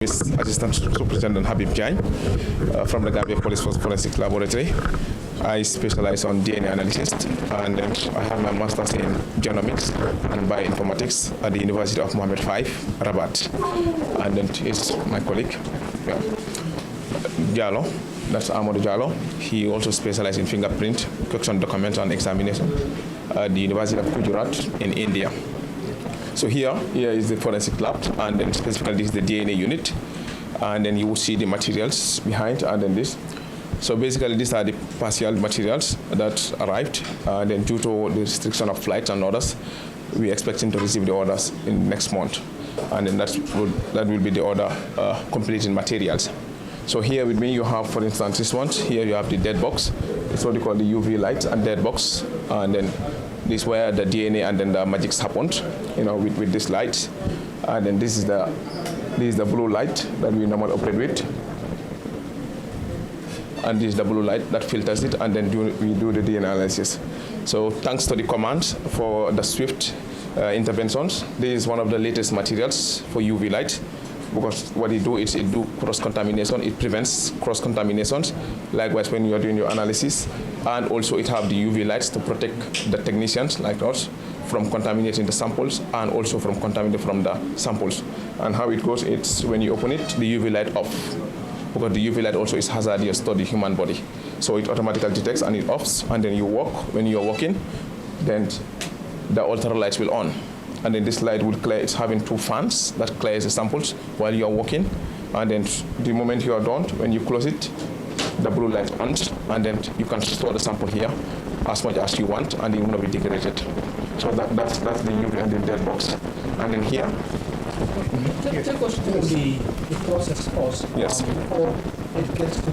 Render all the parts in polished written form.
is Assistant Superintendent Habib Jain from the Gambia Police Forensic Laboratory. I specialize on DNA analysis, and I have my master's in genomics and bioinformatics at the University of Mohammed V, Rabat. And then is my colleague, Jallo, that's Amadou Jallo. He also specializes in fingerprint, collection, document, and examination at the University of Gujarat in India. So here is the forensic lab, and then specifically this is the DNA unit, and then you will see the materials behind, and then this. So basically these are the partial materials that arrived, and then due to the restriction of flights and orders, we are expecting to receive the orders in next month, and then that will be the order completing materials. So here with me you have, for instance, this one. Here you have the dead box. It's what we call the UV light and dead box, and then this is where the DNA and then the magics happened, with this light. And then this is the blue light that we normally operate with. And this is the blue light that filters it, and then we do the DNA analysis. So thanks to the command for the swift interventions. This is one of the latest materials for UV light, because what it do is it do cross-contamination, it prevents cross-contaminations. Likewise, when you are doing your analysis, and also it have the UV lights to protect the technicians like us from contaminating the samples, and also from contaminating from the samples. And how it goes, it's when you open it, the UV light off, because the UV light also is hazardous to the human body. So it automatically detects and it offs, and then you walk. When you're walking, then the ultralights will on. And then this light will clear. It's having two fans that clears the samples while you are walking. And then the moment you are done, when you close it, the blue light on, and then you can store the sample here as much as you want, and it will not be degraded. So that's the UV and the dead box. And then here. Take us through the process first. Yes. Before it gets to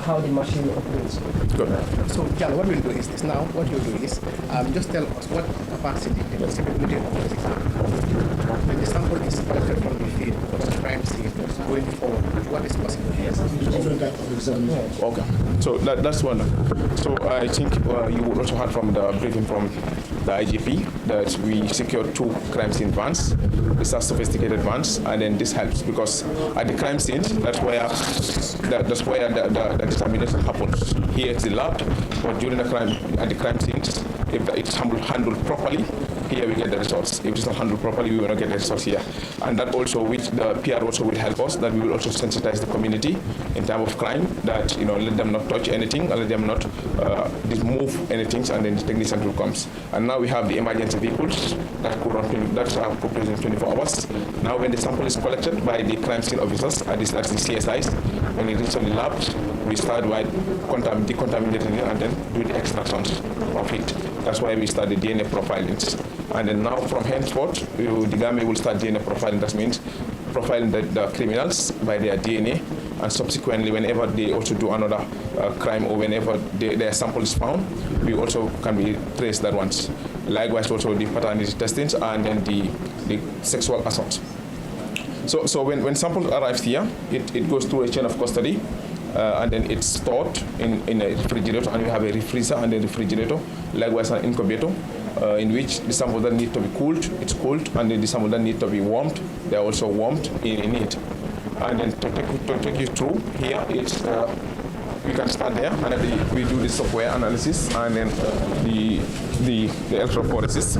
how the machine operates. Good. So, Jan, what we'll do is this now. What you'll do is just tell us what capacity, the possibility of this example. When the sample is collected from the field or the crime scene going forward, what is possible? Yes. Okay. So that's one. So I think you would also heard from the briefing from the IGP that we secured 2 crime scene vans. These are sophisticated vans, and then this helps because at the crime scene, that's where the determination happens. Here is the lab, but during the crime, at the crime scenes, if it's handled properly, here we get the results. If it's not handled properly, we will not get the results here. And that also, which the PR also will help us, that we will also sensitize the community in terms of crime, that let them not touch anything, let them not move anything, and then the technician will come. And now we have the emergency vehicles that could run, that are operating 24 hours. Now when the sample is collected by the crime scene officers, that's the CSIs, when it reaches the lab, we start by decontaminating it and then do the extractions of it. That's why we start the DNA profiling. And then now from henceforth, the Gambia will start DNA profiling. That means profiling the criminals by their DNA, and subsequently whenever they also do another crime, or whenever their sample is found, we also can be traced that once. Likewise also the paternity testing and then the sexual assault. So when sample arrives here, it goes through a chain of custody, and then it's stored in a refrigerator, and we have a refreezer and a refrigerator, likewise an incubator, in which the sample that need to be cooled, it's cooled, and then the sample that need to be warmed, they're also warmed in it. And then to take you through, here it's we can start there, and then we do the software analysis, and then the electrophoresis.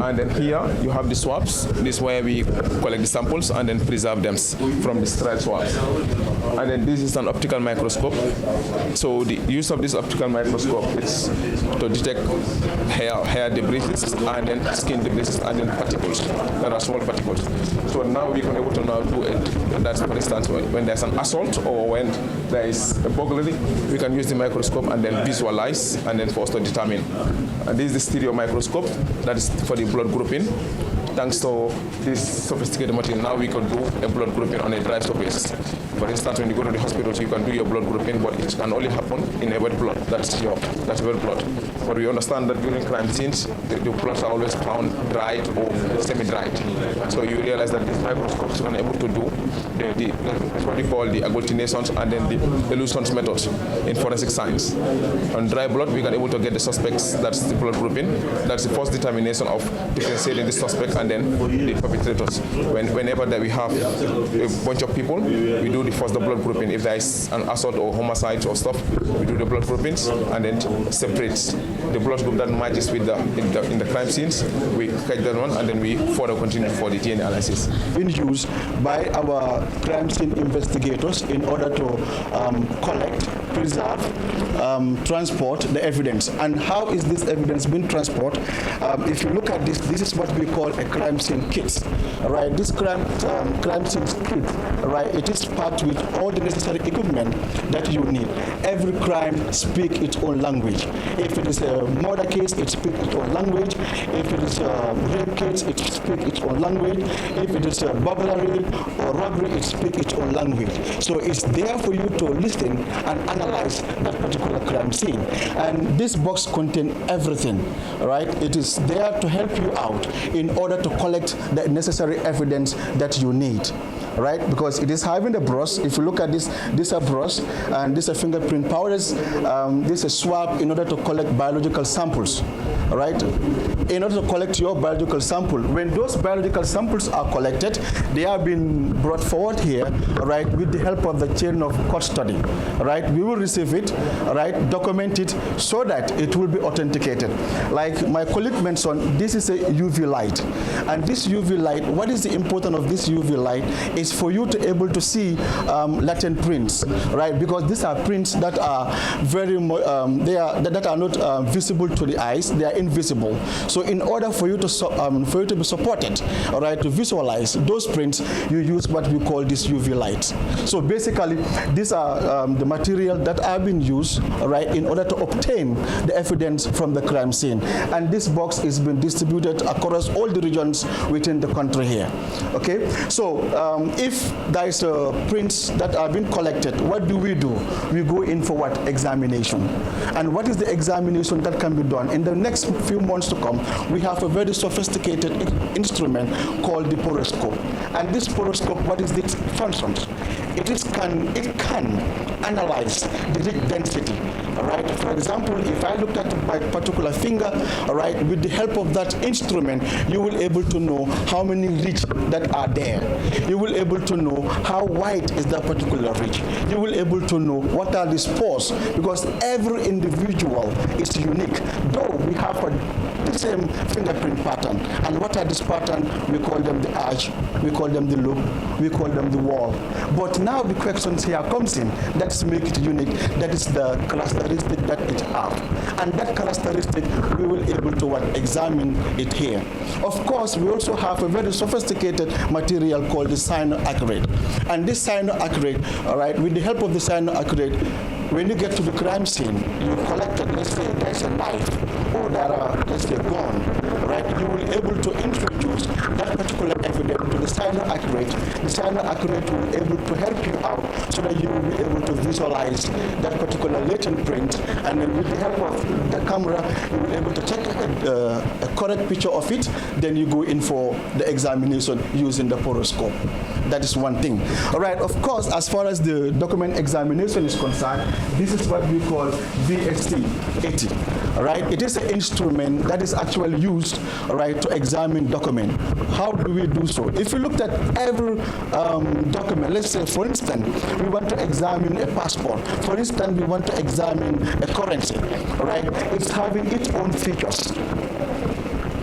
And then here you have the swabs. This is where we collect the samples and then preserve them from the sterile swabs. And then this is an optical microscope. So the use of this optical microscope is to detect hair debris, and then skin debris, and then particles. There are small particles. So now we can able to now do it. That's, for instance, when there's an assault or when there is a burglary, we can use the microscope and then visualize, and then for us to determine. And this is the stereo microscope that is for the blood grouping. Thanks to this sophisticated material, now we can do a blood grouping on a dry surface. For instance, when you go to the hospital, you can do your blood grouping, but it can only happen in a wet blood. That's wet blood. But we understand that during crime scenes, the bloods are always found dried or semi-dried. So you realize that these microscopes are able to do that's what we call the agglutinations and then the elutions method in forensic science. On dry blood, we can able to get the suspects, that's the blood grouping. That's the first determination of differentiating the suspect and then the perpetrators. Whenever that we have a bunch of people, we do the first the blood grouping. If there is an assault or homicide or stuff, we do the blood groupings and then separate the blood group that matches with in the crime scenes. We catch that one and then we further continue for the DNA analysis. Been used by our crime scene investigators in order to collect, preserve, transport the evidence. And how is this evidence being transported? If you look at this, this is what we call a crime scene kit. Right? This crime scene kit, right? It is packed with all the necessary equipment that you need. Every crime speaks its own language. If it is a murder case, it speaks its own language. If it is a rape case, it speaks its own language. If it is a burglary or robbery, it speaks its own language. So it's there for you to listen and analyze that particular crime scene. And this box contains everything, right? It is there to help you out in order to collect the necessary evidence that you need. Right, because it is having a brush. If you look at this is a brush and this is a fingerprint powders. This is a swab in order to collect biological samples. Right, in order to collect your biological sample. When those biological samples are collected, they have been brought forward here, right, with the help of the chain of custody. Right, we will receive it, right, document it so that it will be authenticated. Like my colleague mentioned, this is a UV light, and this UV light. What is the importance of this UV light? Is for you to able to see latent prints, right? Because these are prints that are very that are not visible to the eyes. They are invisible. So in order for you to be supported, all right, to visualize those prints, you use what we call this UV light. So basically, these are the material that have been used, right, in order to obtain the evidence from the crime scene. And this box is being distributed across all the regions within the country here. Okay, so if there is prints that have been collected, what do? We go in for what? Examination. And what is the examination that can be done? In the next few months to come, we have a very sophisticated instrument called the poroscope. And this poroscope, what is its functions? It can analyze the ridge density. All right. For example, if I looked at my particular finger, all right, with the help of that instrument, you will able to know how many ridges that are there. You will able to know how wide is that particular ridge. You will able to know what are the spores, because every individual is unique. Though we have the same fingerprint pattern, and what are this pattern? We call them the arch, we call them the loop, we call them the wall. But now the questions here comes in. That's make it unique. That is the characteristic that it have, and that characteristic we will able to examine it here. Of course, we also have a very sophisticated material called the cyanoacrylate, and this cyanoacrylate, all right, with the help of the cyanoacrylate, when you get to the crime scene, you collect it. Let's say there's a knife, or there are, let's say, a gun, right? You will able to introduce that particular evidence to the cyanoacrylate. The cyanoacrylate will able to help you out so that you will be able to visualize that particular latent print, and then with the help of the camera, you will be able to take a correct picture of it. Then you go in for the examination using the poroscope. That is one thing. All right. Of course, as far as the document examination is concerned, this is what we call VST 80. All right. It is an instrument that is actually used, all right, to examine document. How do we do so? If you looked at every document, let's say, for instance, we want to examine a passport. For instance, we want to examine a currency. All right. It's having its own features.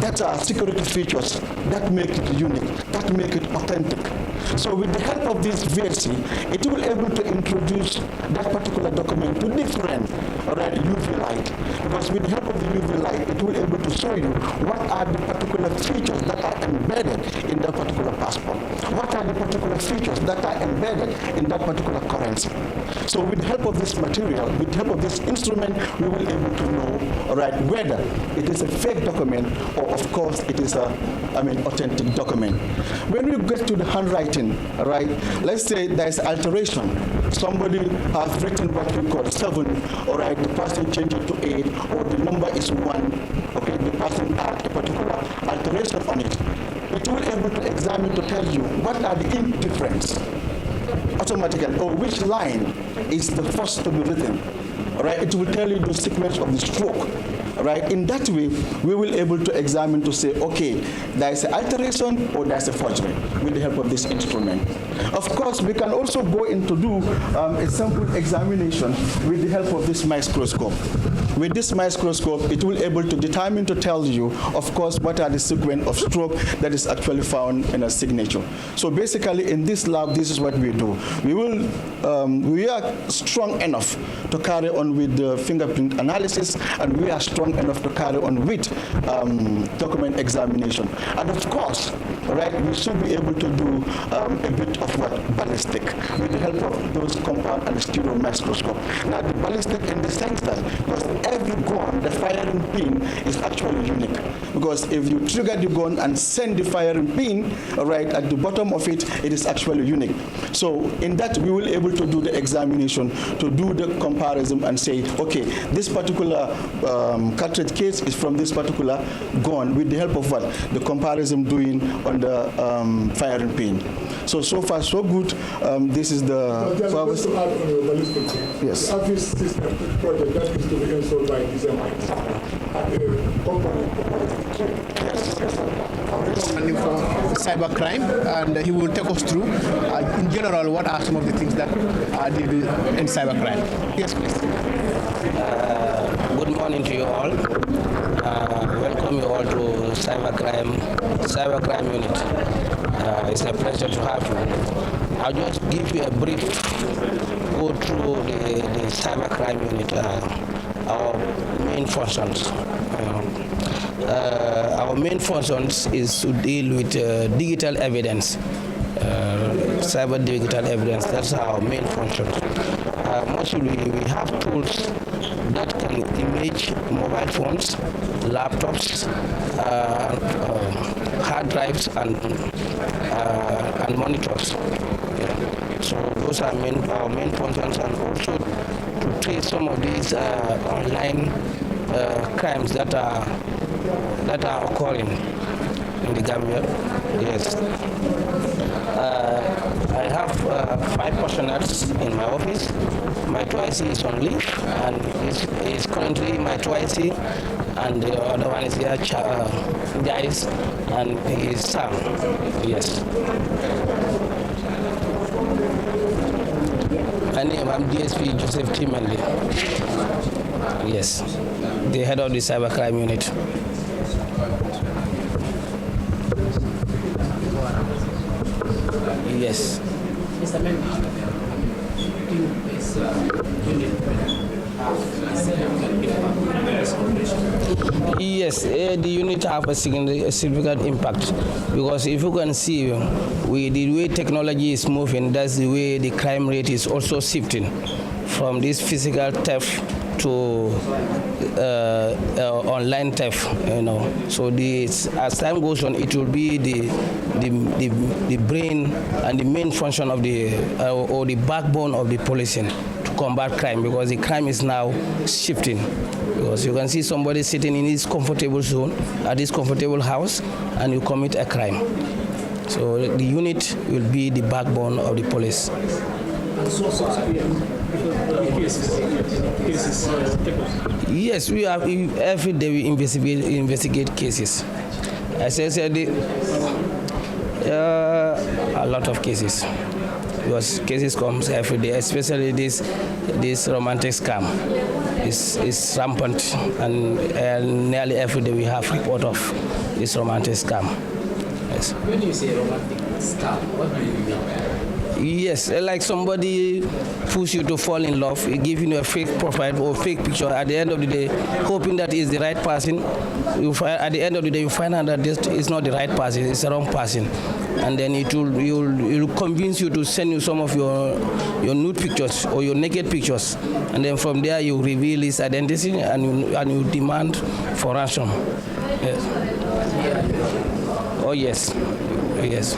That are security features that make it unique, that make it authentic. So with the help of this VSC, it will be able to introduce that particular document to different UV light. Because with the help of the UV light, it will be able to show you what are the particular features that are embedded in that particular passport. What are the particular features that are embedded in that particular currency. So with the help of this material, with the help of this instrument, we will be able to know, whether it is a fake document or, of course, it is a, authentic document. When we get to the handwriting, right, let's say there's alteration. Somebody has written what we call 7, all right, the person changed it to 8, or the number is 1, okay, the person had a particular alteration on it. it will be able to examine to tell you what are the ink difference automatically, or which line is the first to be written. All right, it will tell you the sequence of the stroke. Right? In that way, we will be able to examine to say, okay, there is an alteration or there is a forgery with the help of this instrument. Of course, we can also go in to do a sample examination with the help of this microscope. With this microscope, it will be able to determine to tell you, of course, what are the sequence of stroke that is actually found in a signature. So basically, in this lab, this is what we do. We are strong enough to carry on with the fingerprint analysis, and we are strong enough to carry on with document examination. And of course, right, we should be able to do a bit of what? Ballistic, with the help of those compound and stereo microscope. Now, the ballistic in the sense that, because every gun, the firing pin is actually unique. Because if you trigger the gun and send the firing pin, right, at the bottom of it, it is actually unique. So in that, we will be able to do the examination, to do the comparison and say, okay, this particular cartridge case is from this particular gun with the help of what? The comparison doing on the firing pin. So far, so good. This is the... Just to add on your ballistic thing, yes. the Unveils system project that is to be installed by December at the company. For cybercrime, and he will take us through, in general, what are some of the things that they do in cybercrime. Yes, please. Good morning to you all. Welcome you all to cybercrime unit. It's a pleasure to have you. I'll just give you a brief go through the cybercrime unit, our main functions. Our main functions is to deal with digital evidence, cyber digital evidence. That's our main function. Mostly we have tools that can image mobile phones, laptops, hard drives, and monitors. Yeah. So those are our main functions, and also to trace some of these online crimes that are occurring in the Gambia. Yes. I have 5 personnel in my office. My 2IC is on leave, and is currently my 2IC, and the other one is here, Jais, and he is Sam. Yes. My name, I'm DSP Joseph Timanli. Yes, the head of the cybercrime unit. Yes. Mr. Member, Yes, the unit have a significant impact, because if you can see, the way technology is moving, that's the way the crime rate is also shifting from this physical theft to online theft. So as time goes on, it will be the brain and the main function of or the backbone of the policing to combat crime, because the crime is now shifting. Because you can see somebody sitting in his comfortable zone at his comfortable house, and you commit a crime. So the unit will be the backbone of the police. Yes, we have every day we investigate cases. As I said, a lot of cases, because cases comes every day, especially this romantic scam is rampant, and nearly every day we have report of this romantic scam. Yes. When you say romantic scam, what do you mean? Yes, like somebody push you to fall in love, give you a fake profile or fake picture. At the end of the day, hoping that is the right person, at the end of the day, you find out that this is not the right person, it's the wrong person. And then it will convince you to send you some of your nude pictures or your naked pictures. And then from there, you reveal his identity, and you demand for ransom. Yes. Oh, yes. Yes.